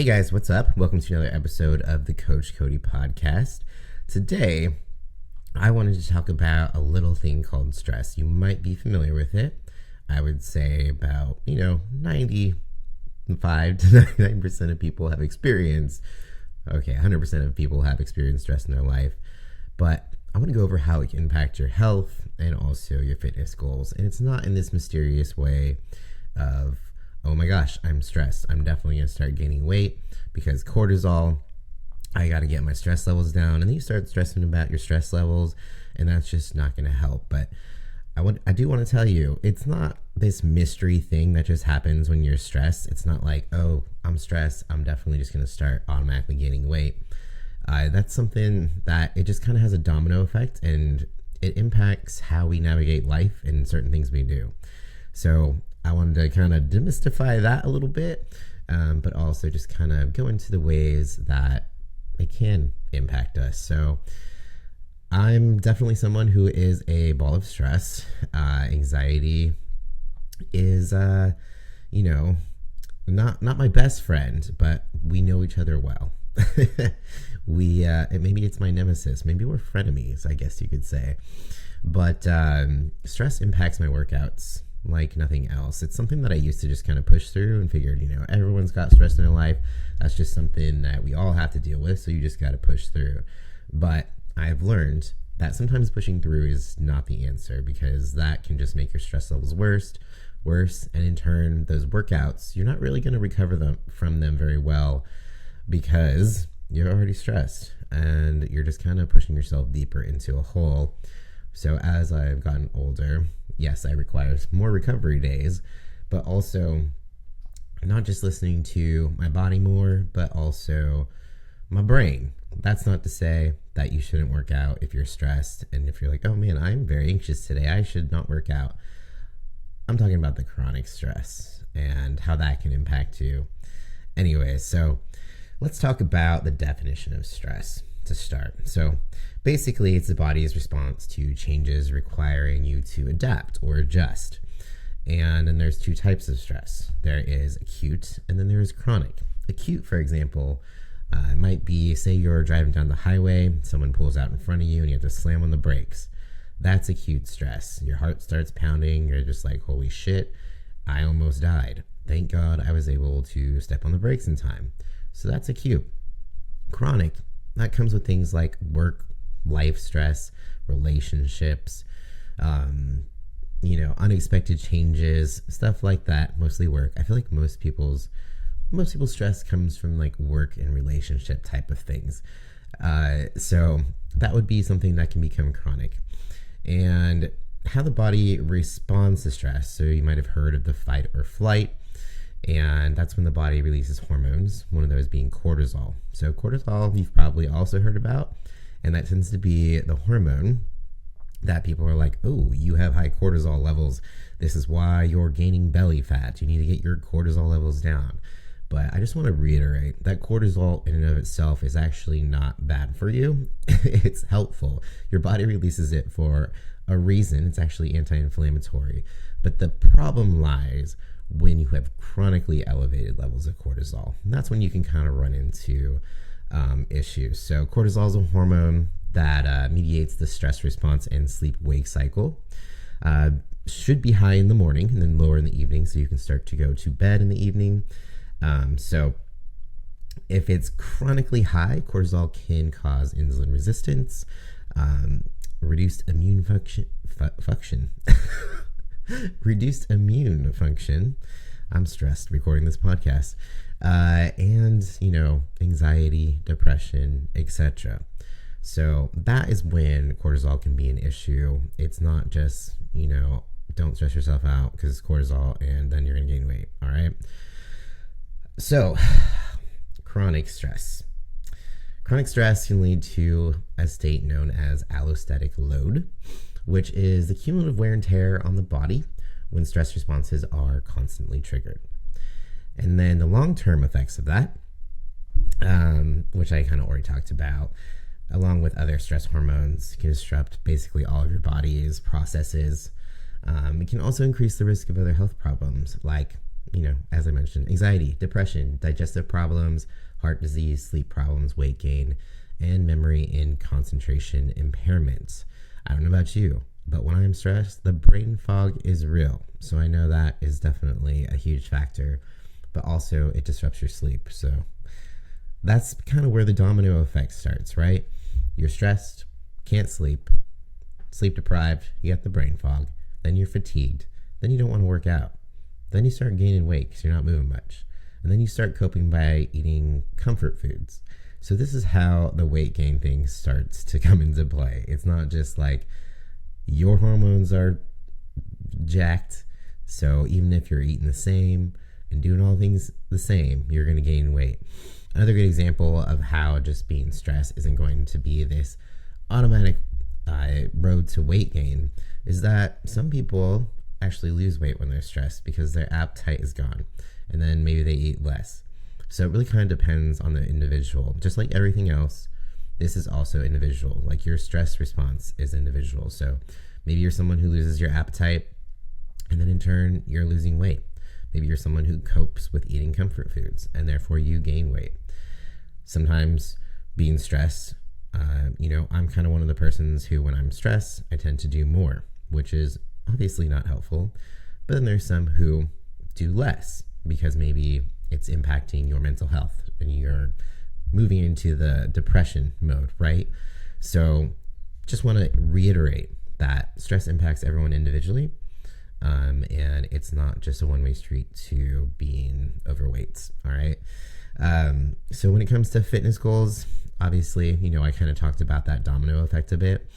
Hey guys, what's up? Welcome to another episode of the Coach Cody podcast. Today, I wanted to talk about a little thing called stress. You might be familiar with it. I would say about, 95 to 99% of people have experienced, 100% of people have experienced stress in their life. But I want to go over how it can impact your health and also your fitness goals. And it's not in this mysterious way of, oh my gosh, I'm stressed. I'm definitely going to start gaining weight because cortisol, I got to get my stress levels down. And then you start stressing about your stress levels, and that's just not going to help. But I do want to tell you, it's not this mystery thing that just happens when you're stressed. It's not like, oh, I'm stressed, I'm definitely just going to start automatically gaining weight. That's something that it just kind of has a domino effect, and it impacts how we navigate life and certain things we do. So I wanted to kind of demystify that a little bit, but also just kind of go into the ways that it can impact us. So I'm definitely someone who is a ball of stress. Anxiety is, not my best friend, but we know each other well. Maybe it's my nemesis. Maybe we're frenemies, I guess you could say. But stress impacts my workouts like nothing else. It's something that I used to just kind of push through and figured, everyone's got stress in their life. That's just something that we all have to deal with. So you just got to push through. But I've learned that sometimes pushing through is not the answer, because that can just make your stress levels worse. And in turn, those workouts, you're not really going to recover from them very well, because you're already stressed and you're just kind of pushing yourself deeper into a hole. So as I've gotten older, yes, I require more recovery days, but also not just listening to my body more, but also my brain. That's not to say that you shouldn't work out if you're stressed. And if you're like, oh man, I'm very anxious today, I should not work out. I'm talking about the chronic stress and how that can impact you. Anyways, so let's talk about the definition of stress to start. So basically, it's the body's response to changes requiring you to adapt or adjust. And then there's two types of stress. There is acute, and then there is chronic. Acute, for example, might be, say you're driving down the highway, someone pulls out in front of you and you have to slam on the brakes. That's acute stress. Your heart starts pounding. You're just like, holy shit, I almost died. Thank God I was able to step on the brakes in time. So that's acute. Chronic, that comes with things like work, life stress, relationships, unexpected changes, stuff like that. Mostly work. I feel like most people's stress comes from like work and relationship type of things. So that would be something that can become chronic. And how the body responds to stress. So you might have heard of the fight or flight. And that's when the body releases hormones, one of those being cortisol. So cortisol, you've probably also heard about, and that tends to be the hormone that people are like, oh, you have high cortisol levels. This is why you're gaining belly fat. You need to get your cortisol levels down. But I just want to reiterate that cortisol in and of itself is actually not bad for you. It's helpful. Your body releases it for a reason. It's actually anti-inflammatory. But the problem lies when you have chronically elevated levels of cortisol. And that's when you can kind of run into issues. So cortisol is a hormone that mediates the stress response and sleep-wake cycle. Should be high in the morning and then lower in the evening, so you can start to go to bed in the evening. So if it's chronically high, cortisol can cause insulin resistance, reduced immune function. Reduced immune function. I'm stressed recording this podcast. And, anxiety, depression, etc. So that is when cortisol can be an issue. It's not just, don't stress yourself out because it's cortisol and then you're going to gain weight. All right. So chronic stress. Chronic stress can lead to a state known as allostatic load, which is the cumulative wear and tear on the body when stress responses are constantly triggered. And then the long-term effects of that, which I kind of already talked about, along with other stress hormones, can disrupt basically all of your body's processes. It can also increase the risk of other health problems like as I mentioned, anxiety, depression, digestive problems, heart disease, sleep problems, weight gain, and memory and concentration impairments. I don't know about you, but when I'm stressed, the brain fog is real. So I know that is definitely a huge factor, but also it disrupts your sleep. So that's kind of where the domino effect starts, right? You're stressed, can't sleep, sleep deprived, you get the brain fog, then you're fatigued, then you don't want to work out. Then you start gaining weight because you're not moving much. And then you start coping by eating comfort foods. So this is how the weight gain thing starts to come into play. It's not just like your hormones are jacked. So even if you're eating the same and doing all things the same, you're going to gain weight. Another good example of how just being stressed isn't going to be this automatic road to weight gain is that some people actually lose weight when they're stressed because their appetite is gone, and then maybe they eat less. So it really kind of depends on the individual. Just like everything else, this is also individual. Like your stress response is individual. So maybe you're someone who loses your appetite, and then in turn you're losing weight. Maybe you're someone who copes with eating comfort foods, and therefore you gain weight. Sometimes being stressed, I'm kind of one of the persons who, when I'm stressed, I tend to do more, which is obviously not helpful. But then there's some who do less because maybe it's impacting your mental health and you're moving into the depression mode, right? So just want to reiterate that stress impacts everyone individually, and it's not just a one-way street to being overweight, all right? So when it comes to fitness goals, obviously, I kind of talked about that domino effect a bit,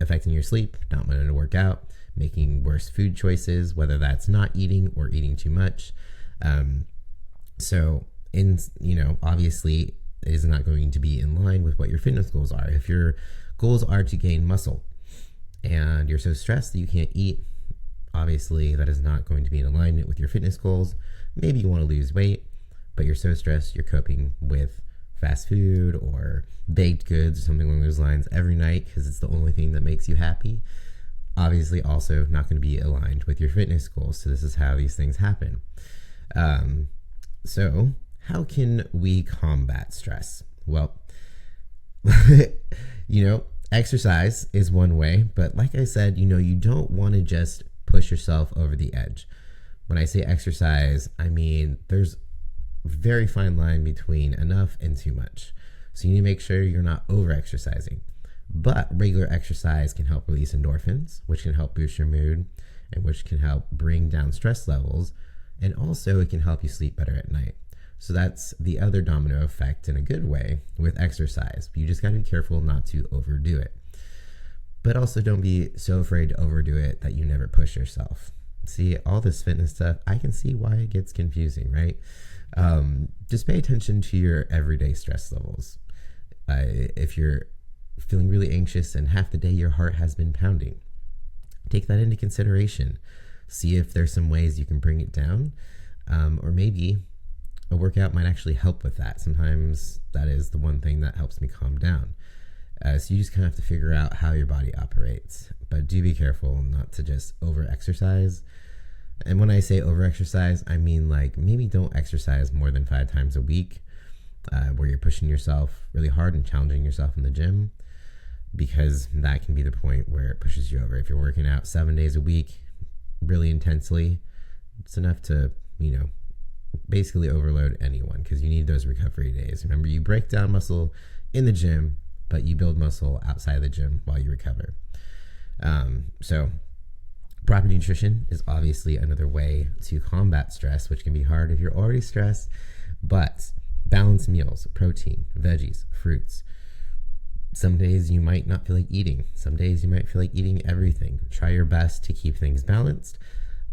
affecting your sleep, not wanting to work out, making worse food choices, whether that's not eating or eating too much. Obviously it is not going to be in line with what your fitness goals are. If your goals are to gain muscle and you're so stressed that you can't eat, obviously that is not going to be in alignment with your fitness goals. Maybe you want to lose weight, but you're so stressed you're coping with fast food or baked goods or something along those lines every night because it's the only thing that makes you happy. Obviously also not going to be aligned with your fitness goals. So this is how these things happen. So how can we combat stress? Well, exercise is one way, but like I said, you don't want to just push yourself over the edge. When I say exercise, I mean there's a very fine line between enough and too much. So you need to make sure you're not over exercising. But regular exercise can help release endorphins, which can help boost your mood and which can help bring down stress levels. And also it can help you sleep better at night. So that's the other domino effect in a good way with exercise. You just got to be careful not to overdo it. But also don't be so afraid to overdo it that you never push yourself. See, all this fitness stuff, I can see why it gets confusing, right? Just pay attention to your everyday stress levels. If you're feeling really anxious and half the day your heart has been pounding, take that into consideration. See if there's some ways you can bring it down, or maybe a workout might actually help with that. Sometimes that is the one thing that helps me calm down. So you just kind of have to figure out how your body operates, but do be careful not to just over exercise. And when I say over exercise, I mean like maybe don't exercise more than 5 times a week, where you're pushing yourself really hard and challenging yourself in the gym, because that can be the point where it pushes you over. If you're working out 7 days a week really intensely, it's enough to, basically overload anyone, because you need those recovery days. Remember, you break down muscle in the gym, but you build muscle outside the gym while you recover. So proper nutrition is obviously another way to combat stress, which can be hard if you're already stressed, but balanced meals, protein, veggies, fruits. Some days you might not feel like eating. Some days you might feel like eating everything. Try your best to keep things balanced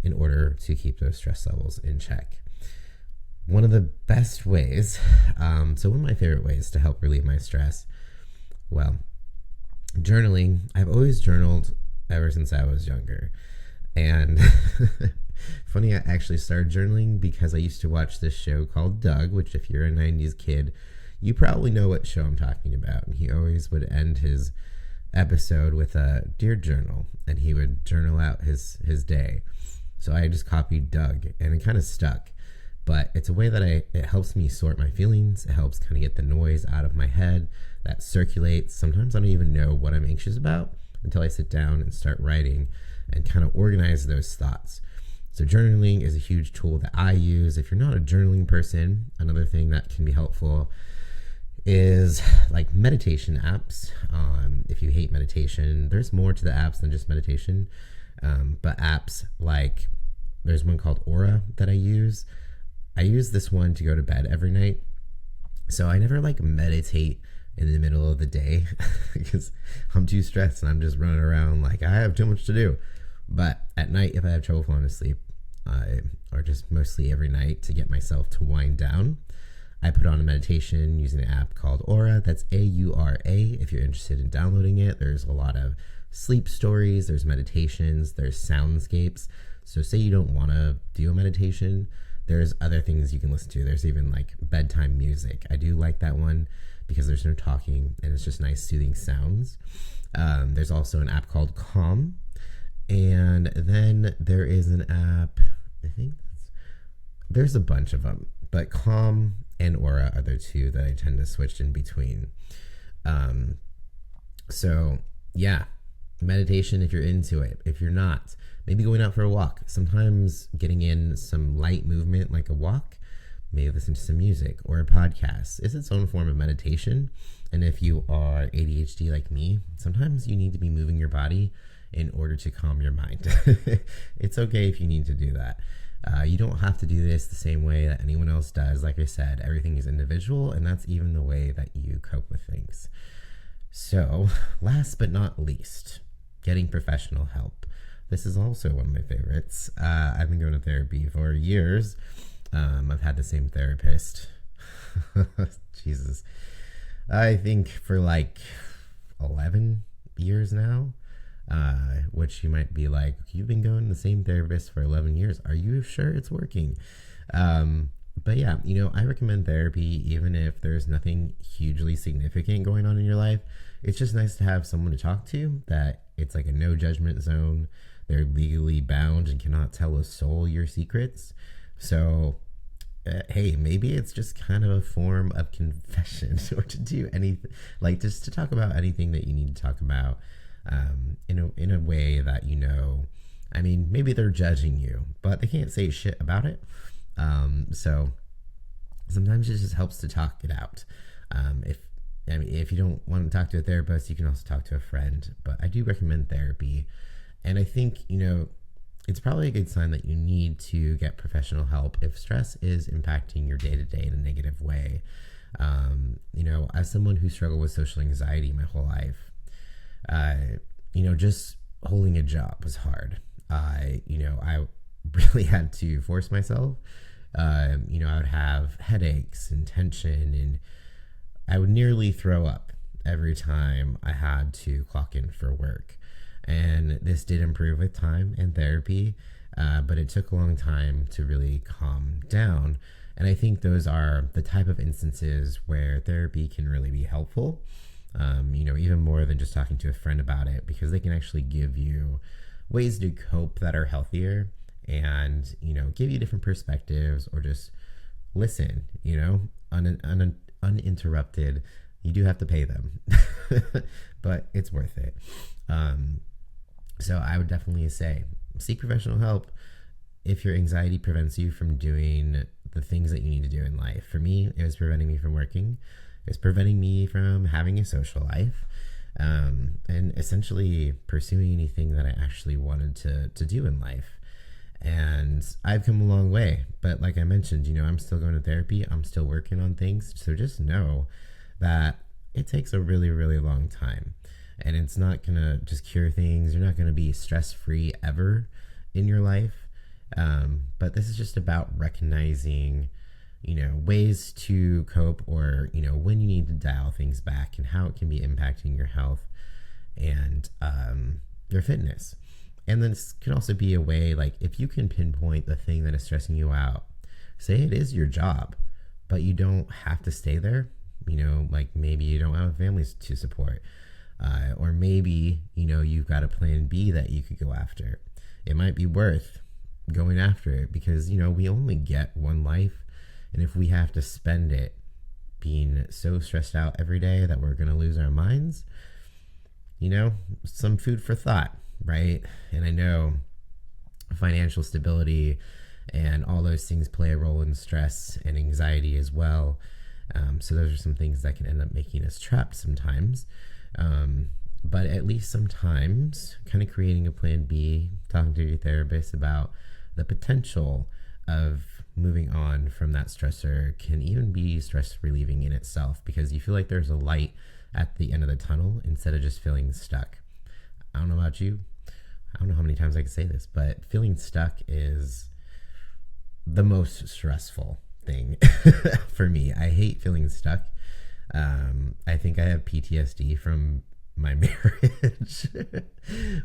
in order to keep those stress levels in check. One of the best ways, so one of my favorite ways to help relieve my stress, well, journaling. I've always journaled ever since I was younger. And funny, I actually started journaling because I used to watch this show called Doug, which if you're a 90s kid, you probably know what show I'm talking about. And he always would end his episode with a dear journal, and he would journal out his day. So I just copied Doug, and it kind of stuck. But it's a way that it helps me sort my feelings. It helps kind of get the noise out of my head that circulates. Sometimes I don't even know what I'm anxious about until I sit down and start writing and kind of organize those thoughts. So journaling is a huge tool that I use. If you're not a journaling person, another thing that can be helpful is like meditation apps. If you hate meditation, there's more to the apps than just meditation. But apps like, there's one called Aura that I use. I use this one to go to bed every night. So I never like meditate in the middle of the day because I'm too stressed and I'm just running around like I have too much to do. But at night, if I have trouble falling asleep, or just mostly every night to get myself to wind down, I put on a meditation using an app called Aura. That's Aura. If you're interested in downloading it, there's a lot of sleep stories, there's meditations, there's soundscapes. So say you don't want to do a meditation, there's other things you can listen to. There's even like bedtime music. I do like that one because there's no talking and it's just nice soothing sounds. There's also an app called Calm. And then there is an app, I think there's a bunch of them, but Calm and Aura are the two that I tend to switch in between. So yeah, meditation if you're into it. If you're not, maybe going out for a walk. Sometimes getting in some light movement like a walk, maybe listen to some music or a podcast is its own form of meditation. And if you are ADHD like me, sometimes you need to be moving your body in order to calm your mind. It's okay if you need to do that. You don't have to do this the same way that anyone else does. Like I said, everything is individual, and that's even the way that you cope with things. So, last but not least, getting professional help. This is also one of my favorites. I've been going to therapy for years. I've had the same therapist. Jesus. I think for like 11 years now. Which you might be like, you've been going to the same therapist for 11 years. Are you sure it's working? But yeah, I recommend therapy even if there's nothing hugely significant going on in your life. It's just nice to have someone to talk to that it's like a no judgment zone. They're legally bound and cannot tell a soul your secrets. So, hey, maybe it's just kind of a form of confession or to do anything, like just to talk about anything that you need to talk about. In a way that, I mean, maybe they're judging you, but they can't say shit about it. So sometimes it just helps to talk it out. If you don't want to talk to a therapist, you can also talk to a friend, but I do recommend therapy. And I think, it's probably a good sign that you need to get professional help if stress is impacting your day-to-day in a negative way. As someone who struggled with social anxiety my whole life, just holding a job was hard. I really had to force myself. I would have headaches and tension, and I would nearly throw up every time I had to clock in for work. And this did improve with time and therapy, but it took a long time to really calm down. And I think those are the type of instances where therapy can really be helpful. Even more than just talking to a friend about it, because they can actually give you ways to cope that are healthier and, give you different perspectives or just listen, uninterrupted. You do have to pay them, but it's worth it. So I would definitely say seek professional help if your anxiety prevents you from doing the things that you need to do in life. For me, it was preventing me from working. It's preventing me from having a social life, and essentially pursuing anything that I actually wanted to do in life. And I've come a long way, but like I mentioned, I'm still going to therapy. I'm still working on things. So just know that it takes a really, really long time, and it's not going to just cure things. You're not going to be stress-free ever in your life. But this is just about recognizing ways to cope, or, when you need to dial things back and how it can be impacting your health and your fitness. And then this can also be a way, like, if you can pinpoint the thing that is stressing you out, say it is your job, but you don't have to stay there. Like maybe you don't have families to support, or maybe, you've got a plan B that you could go after. It might be worth going after it, because we only get one life, and if we have to spend it being so stressed out every day that we're going to lose our minds, some food for thought, right? And I know financial stability and all those things play a role in stress and anxiety as well. So those are some things that can end up making us trapped sometimes. But at least sometimes kind of creating a plan B, talking to your therapist about the potential of moving on from that stressor can even be stress relieving in itself, because you feel like there's a light at the end of the tunnel instead of just feeling stuck. I don't know about you. I don't know how many times I can say this, but feeling stuck is the most stressful thing for me. I hate feeling stuck. I think I have PTSD from my marriage,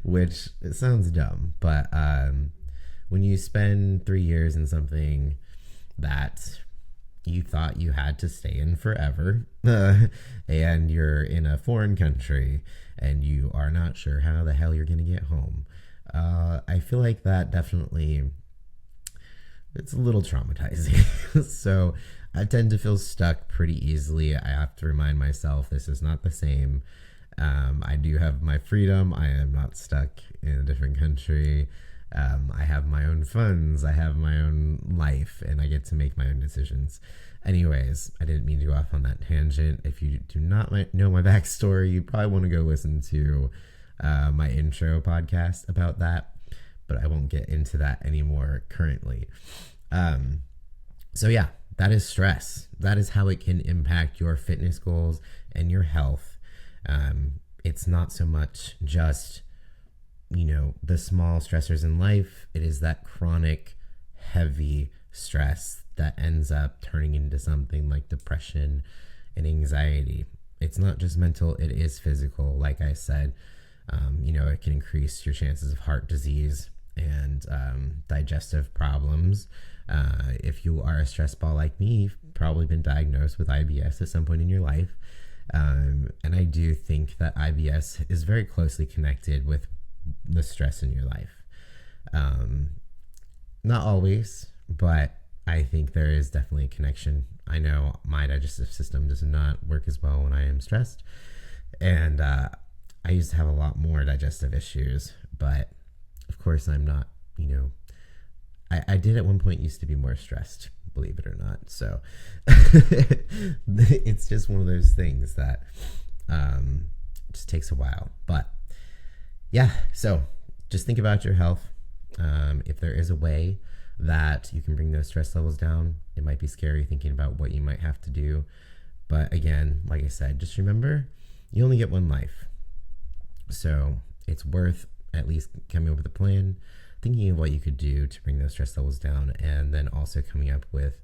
which it sounds dumb, but when you spend 3 years in something that you thought you had to stay in forever, and you're in a foreign country and you are not sure how the hell you're going to get home, I feel like that definitely, it's a little traumatizing. So I tend to feel stuck pretty easily. I have to remind myself this is not the same. I do have my freedom. I am not stuck in a different country. I have my own funds. I have my own life, and I get to make my own decisions. Anyways, I didn't mean to go off on that tangent. If you do not know my backstory, you probably want to go listen to my intro podcast about that, but I won't get into that anymore currently. So yeah, that is stress. That is how it can impact your fitness goals and your health. It's not so much just, the small stressors in life. It is that chronic, heavy stress that ends up turning into something like depression and anxiety. It's not just mental, it is physical. Like I said, it can increase your chances of heart disease and digestive problems. If you are a stress ball like me, you've probably been diagnosed with IBS at some point in your life. And I do think that IBS is very closely connected with the stress in your life. Not always, but I think there is definitely a connection. I know my digestive system does not work as well when I am stressed. And I used to have a lot more digestive issues, but of course I'm not, I did at one point used to be more stressed, believe it or not. So it's just one of those things that just takes a while. But yeah, so just think about your health. If there is a way that you can bring those stress levels down, it might be scary thinking about what you might have to do. But again, like I said, just remember, you only get one life. So it's worth at least coming up with a plan, thinking of what you could do to bring those stress levels down, and then also coming up with,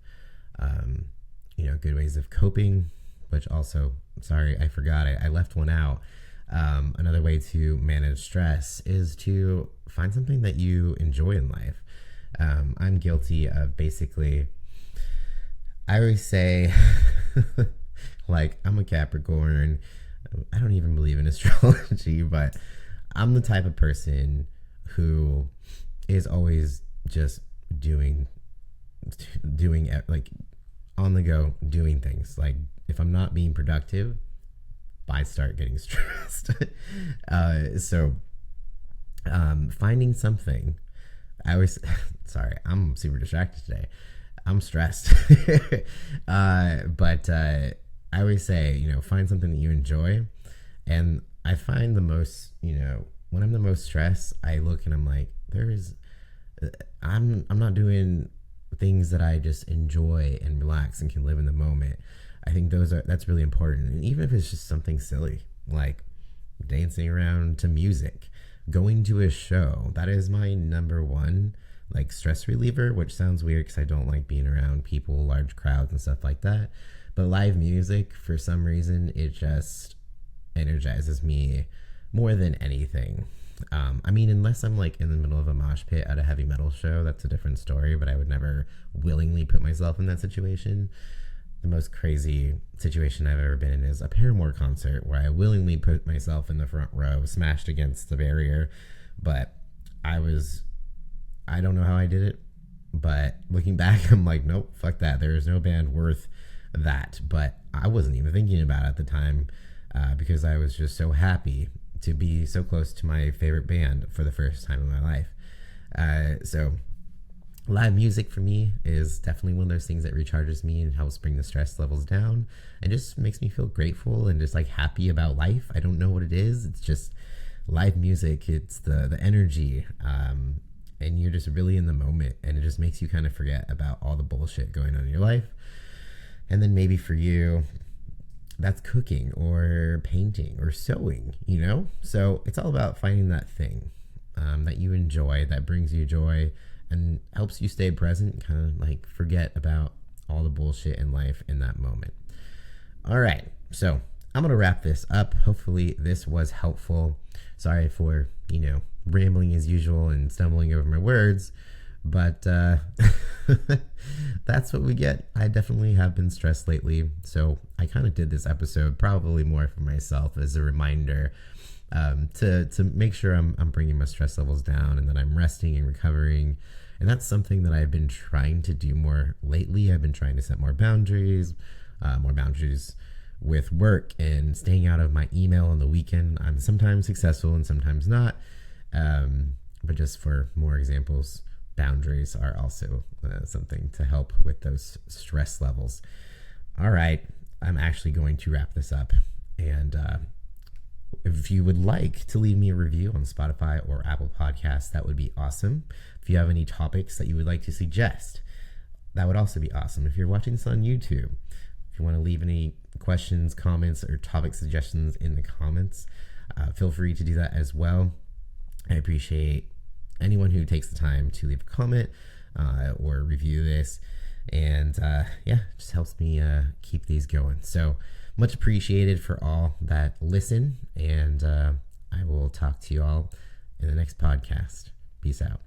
good ways of coping, which also, sorry, I forgot, I left one out. Another way to manage stress is to find something that you enjoy in life. I'm guilty of basically, I always say, like, I'm a Capricorn. I don't even believe in astrology, but I'm the type of person who is always just doing like on the go, doing things. Like, if I'm not being productive, I start getting stressed. So finding something, I always, sorry, I'm super distracted today. I'm stressed. But I always say, find something that you enjoy. And I find the most, when I'm the most stressed, I look and I'm like, I'm not doing things that I just enjoy and relax and can live in the moment. I think that's really important. And even if it's just something silly, like dancing around to music, going to a show, that is my number one, like, stress reliever, which sounds weird because I don't like being around people, large crowds and stuff like that. But live music, for some reason, it just energizes me more than anything. Unless I'm like in the middle of a mosh pit at a heavy metal show, that's a different story, but I would never willingly put myself in that situation. The most crazy situation I've ever been in is a Paramore concert where I willingly put myself in the front row, smashed against the barrier, but I was I don't know how I did it, but looking back, I'm like, nope, fuck that. There is no band worth that. But I wasn't even thinking about it at the time because I was just so happy to be so close to my favorite band for the first time in my life. So live music for me is definitely one of those things that recharges me and helps bring the stress levels down and just makes me feel grateful and just like happy about life. I don't know what it is. It's just live music. It's the energy. And you're just really in the moment, and it just makes you kind of forget about all the bullshit going on in your life. And then maybe for you, that's cooking or painting or sewing, you know? So it's all about finding that thing that you enjoy, that brings you joy and helps you stay present, kind of like forget about all the bullshit in life in that moment. All right, so I'm going to wrap this up. Hopefully this was helpful. Sorry for, rambling as usual and stumbling over my words, but that's what we get. I definitely have been stressed lately, so I kind of did this episode probably more for myself as a reminder to make sure I'm bringing my stress levels down and that I'm resting and recovering. And that's something that I've been trying to do more lately. I've been trying to set more boundaries with work and staying out of my email on the weekend. I'm sometimes successful and sometimes not. But just for more examples, boundaries are also something to help with those stress levels. All right, I'm actually going to wrap this up. And if you would like to leave me a review on Spotify or Apple Podcasts, that would be awesome. If you have any topics that you would like to suggest, that would also be awesome. If you're watching this on YouTube, if you want to leave any questions, comments, or topic suggestions in the comments, feel free to do that as well. I appreciate anyone who takes the time to leave a comment or review this. And it just helps me keep these going. So much appreciated for all that listen. And I will talk to you all in the next podcast. Peace out.